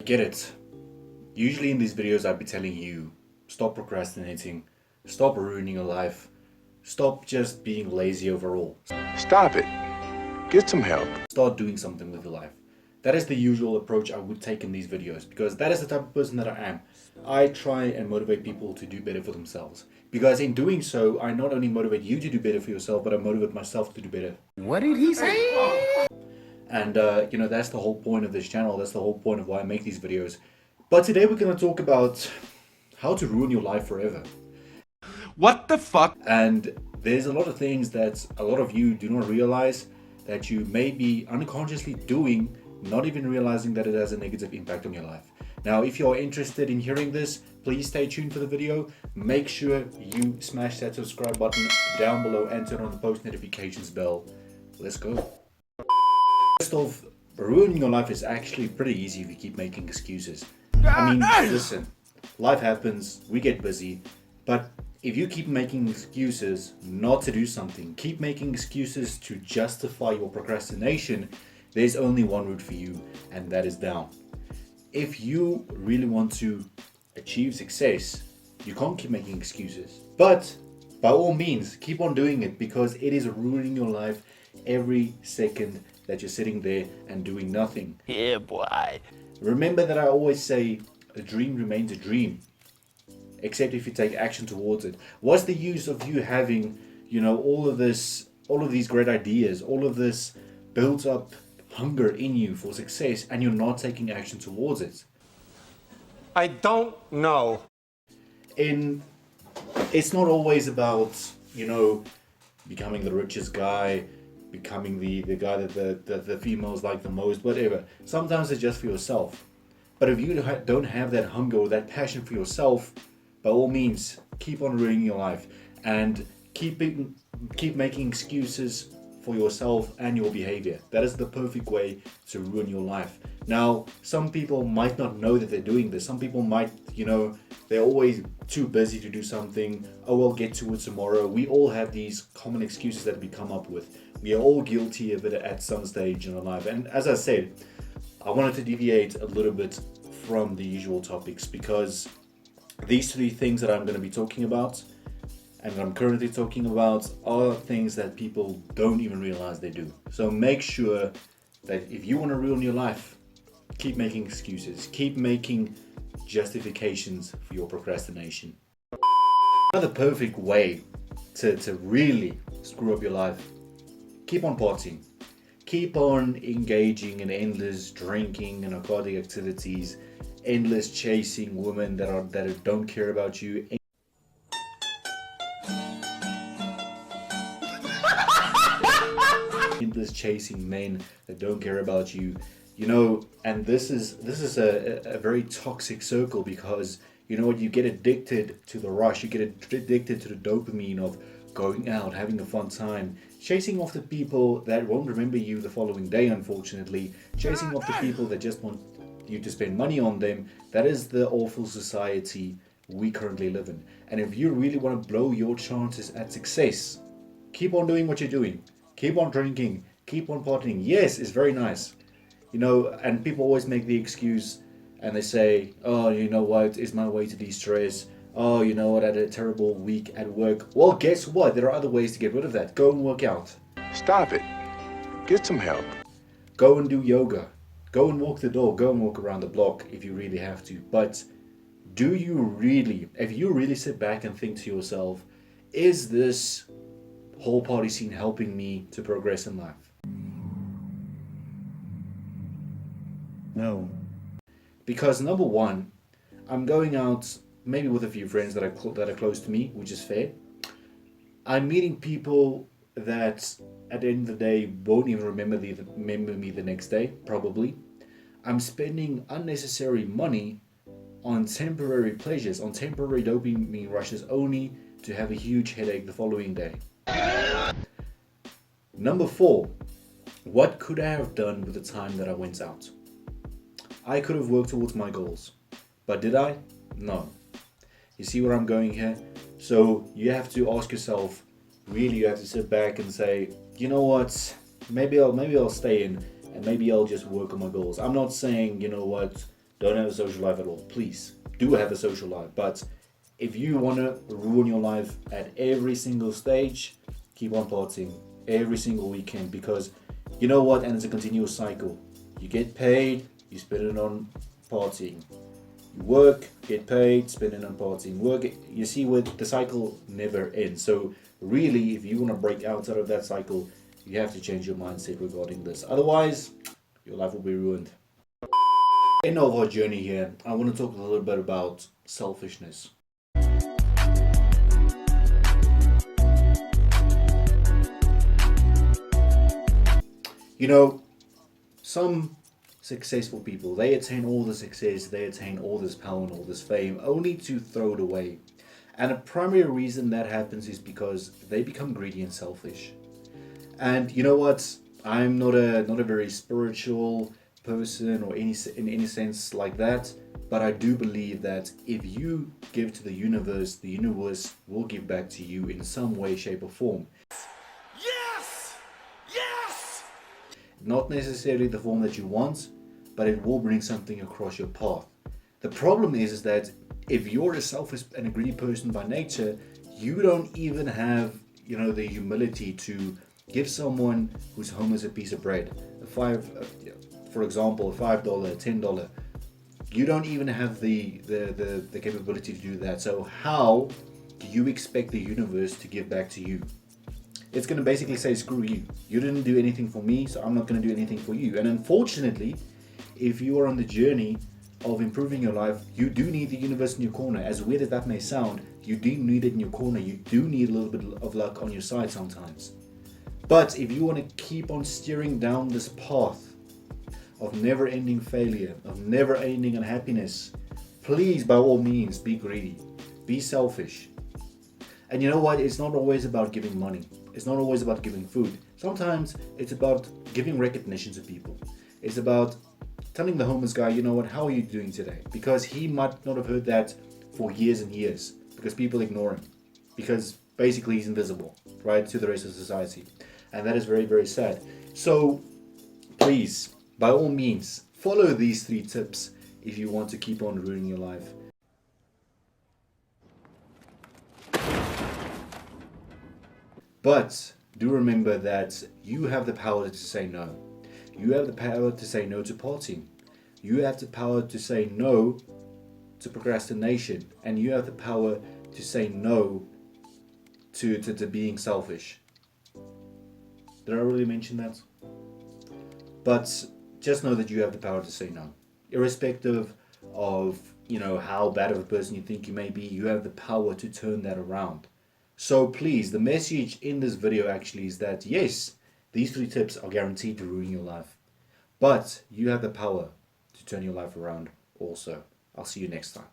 I get it. Usually in these videos I'd be telling you, stop procrastinating, stop ruining your life, stop just being lazy overall. Stop it. Get some help. Start doing something with your life. That is the usual approach I would take in these videos, because that is the type of person that I am. I try and motivate people to do better for themselves. Because in doing so, I not only motivate you to do better for yourself, but I motivate myself to do better. What did he say? And that's the whole point of this channel. That's the whole point of why I make these videos. But today we're going to talk about how to ruin your life forever. What the fuck? And there's a lot of things that a lot of you do not realize that you may be unconsciously doing, not even realizing that it has a negative impact on your life. Now, if you're interested in hearing this, please stay tuned for the video. Make sure you smash that subscribe button down below and turn on the post notifications bell. Let's go. First off, ruining your life is actually pretty easy if you keep making excuses. I mean, listen, life happens, we get busy, but if you keep making excuses not to do something, keep making excuses to justify your procrastination, there's only one route for you, and that is down. If you really want to achieve success, you can't keep making excuses. But by all means, keep on doing it, because it is ruining your life every second that you're sitting there and doing nothing. Yeah, boy. Remember that I always say a dream remains a dream, except if you take action towards it. What's the use of you having, all of these great ideas, all of this built up hunger in you for success, and you're not taking action towards it? I don't know. It's not always about, becoming the richest guy, becoming the guy that the females like the most, whatever. Sometimes it's just for yourself. But if you don't have that hunger or that passion for yourself, by all means, keep on ruining your life and keep making excuses for yourself and your behavior. That is the perfect way to ruin your life. Now, some people might not know that they're doing this. Some people might, they're always too busy to do something. Oh, I'll get to it tomorrow. We all have these common excuses that we come up with. We are all guilty of it at some stage in our life. And as I said, I wanted to deviate a little bit from the usual topics, because these three things that I'm going to be talking about and that I'm currently talking about are things that people don't even realize they do. So make sure that if you want to ruin your life, keep making excuses, keep making justifications for your procrastination. Another perfect way to really screw up your life: keep on partying. Keep on engaging in endless drinking and aquatic activities, endless chasing women that don't care about you, endless chasing men that don't care about you. And this is a very toxic circle, because you get addicted to the rush, you get addicted to the dopamine of going out, having a fun time, chasing after people that won't remember you the following day, unfortunately, chasing after people that just want you to spend money on them. That is the awful society we currently live in. And if you really want to blow your chances at success, keep on doing what you're doing. Keep on drinking, keep on partying. Yes, it's very nice. And people always make the excuse and they say, oh, you know what, it's my way to de-stress. Oh, you know what, I had a terrible week at work. Well, guess what? There are other ways to get rid of that. Go and work out. Stop it. Get some help. Go and do yoga. Go and walk the dog. Go and walk around the block if you really have to. But if you really sit back and think to yourself, is this whole party scene helping me to progress in life? No. Because number one, I'm going out maybe with a few friends that are close to me, which is fair. I'm meeting people that at the end of the day won't even remember me the next day, probably. I'm spending unnecessary money on temporary pleasures, on temporary dopamine rushes, only to have a huge headache the following day. Number four, what could I have done with the time that I went out? I could have worked towards my goals, but did I? No. You see where I'm going here? So you have to ask yourself, really, you have to sit back and say, you know what, maybe I'll stay in and maybe I'll just work on my goals. I'm not saying, you know what, don't have a social life at all. Please, do have a social life. But if you want to ruin your life at every single stage, keep on partying every single weekend, because you know what? And it's a continuous cycle. You get paid, you spend it on partying. You work, get paid, spend it on partying. Work, you see what the cycle never ends. So really, if you want to break out of that cycle, you have to change your mindset regarding this. Otherwise, your life will be ruined. End of our journey here, I want to talk a little bit about selfishness. You know, some successful people, they attain all the success, they attain all this power and all this fame, only to throw it away. And a primary reason that happens is because they become greedy and selfish. And you know what? I'm not a very spiritual person or in any sense like that, but I do believe that if you give to the universe will give back to you in some way, shape, or form. Yes! Yes! Not necessarily the form that you want, but it will bring something across your path. The problem is that if you're a selfish and a greedy person by nature, you don't even have, the humility to give someone who's homeless a piece of bread, for example, a $5, a $10. You don't even have the capability to do that. So how do you expect the universe to give back to you? It's going to basically say, screw you. You didn't do anything for me, so I'm not going to do anything for you. And unfortunately, if you are on the journey of improving your life, you do need the universe in your corner. As weird as that may sound, you do need it in your corner. You do need a little bit of luck on your side sometimes. But if you want to keep on steering down this path of never-ending failure, of never-ending unhappiness, please, by all means, be greedy. Be selfish. And you know what? It's not always about giving money. It's not always about giving food. Sometimes it's about giving recognition to people. It's about telling the homeless guy, you know what, how are you doing today? Because he might not have heard that for years and years, because people ignore him. Because basically he's invisible, right, to the rest of society. And that is very, very sad. So please, by all means, follow these 3 tips if you want to keep on ruining your life. But do remember that you have the power to say no. You have the power to say no to partying. You have the power to say no to procrastination. And you have the power to say no to being selfish. Did I really mention that? But just know that you have the power to say no. Irrespective of, how bad of a person you think you may be, you have the power to turn that around. So please, the message in this video actually is that yes, these 3 tips are guaranteed to ruin your life. But you have the power to turn your life around also. I'll see you next time.